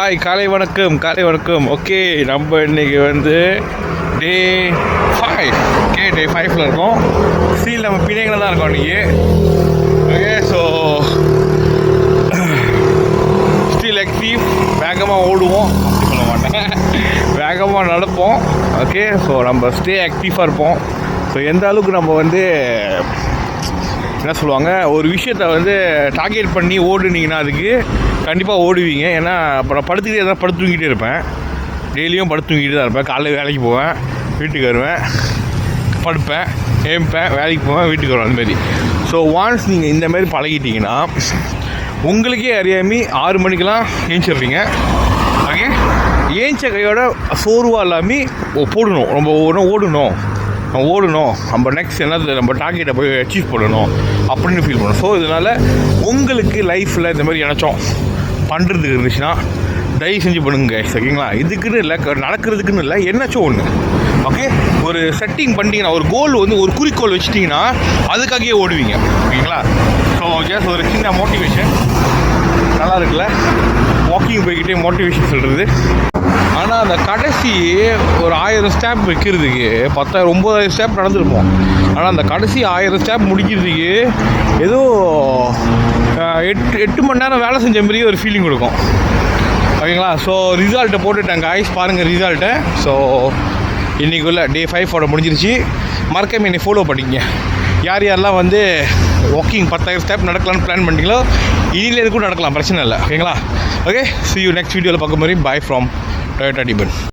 Hi, காலை வணக்கம். Okay, நம்ம இன்னைக்கு வந்து டே 5. ஓகே, டே 5ல் இருக்கோம். ஸ்டீல் நம்ம பிணைகளில் தான் இருக்கோம் இன்றைக்கி. Okay, so steel active. வேகமாக ஓடுவோம், அப்படி சொல்ல மாட்டேன், வேகமாக நடப்போம். ஓகே, ஸோ நம்ம ஸ்டே ஆக்டிவாக இருப்போம். ஸோ எந்த அளவுக்கு நம்ம வந்து என்ன சொல்லுவாங்க, ஒரு விஷயத்தை வந்து டார்கெட் பண்ணி ஓடுனீங்கன்னா அதுக்கு கண்டிப்பாக ஓடுவீங்க. ஏன்னா இப்போ நான் படுத்துக்கிட்டே தான் படுத்து தூங்கிட்டே இருப்பேன். டெய்லியும் படுத்து தூங்கிட்டு தான் இருப்பேன். காலையில் வேலைக்கு போவேன், வீட்டுக்கு வருவேன், படுப்பேன், ஏம்பேன், வேலைக்கு போவேன், வீட்டுக்கு வருவேன், அந்தமாரி. ஸோ ஒன்ஸ் நீங்கள் இந்தமாரி பழகிட்டீங்கன்னா உங்களுக்கே அறியாமி 6 மணிக்கெலாம் ஏஞ்சிடுறீங்க. ஓகே, ஏஞ்ச கையோட சோர்வாக இல்லாமல் போடணும். நம்ம ஓடணும், நம்ம நெக்ஸ்ட் என்னது நம்ம டார்கெட்டை போய் அச்சீவ் பண்ணணும் அப்படின்னு ஃபீல் பண்ணணும். ஸோ இதனால் உங்களுக்கு லைஃப்பில் இந்த மாதிரி நினச்சோம் பண்ணுறதுக்கு இருந்துச்சுன்னா தயவு செஞ்சு பண்ணுங்க. ஓகேங்களா? இதுக்குன்னு இல்லை, நடக்கிறதுக்குன்னு இல்லை, என்னச்சும் ஒன்று. ஓகே, ஒரு செட்டிங் பண்ணிட்டீங்கன்னா, ஒரு கோல் வந்து ஒரு குறிக்கோள் வச்சுட்டிங்கன்னா அதுக்காகவே ஓடுவீங்க. ஓகேங்களா? ஸோ ஜஸ்ட் ஒரு சின்ன மோட்டிவேஷன். நல்லா இருக்குல்ல, வாக்கிங் போய்கிட்டே மோட்டிவேஷன் சொல்கிறது. ஆனால் அந்த கடைசி ஒரு 1000 ஸ்டெப் வைக்கிறதுக்கு 9,000 ஸ்டெப் நடந்துருப்போம். ஆனால் அந்த கடைசி 1000 ஸ்டெப் முடிக்கிறதுக்கு ஏதோ 8 மணி நேரம் வேலை செஞ்ச மாதிரியே ஒரு ஃபீலிங் கொடுக்கும். ஓகேங்களா? ஸோ ரிசல்ட்டை போட்டுட்டேன் காய்ஸ், பாருங்கள் ரிசல்ட்டை. ஸோ இன்றைக்குள்ள டே 5 முடிஞ்சிருச்சு. மறக்காம என்னை ஃபாலோ பண்ணிக்கங்க. யாரெல்லாம் வந்து வாக்கிங் 10,000 ஸ்டெப் நடக்கலான்னு பிளான் பண்ணிட்டீங்களோ இனிலேருந்து கூட நடக்கலாம், பிரச்சனை இல்லை. ஓகேங்களா? ஓகே, see you next வீடியோவில் பார்க்க மாதிரி. Bye from Toyota Tiban.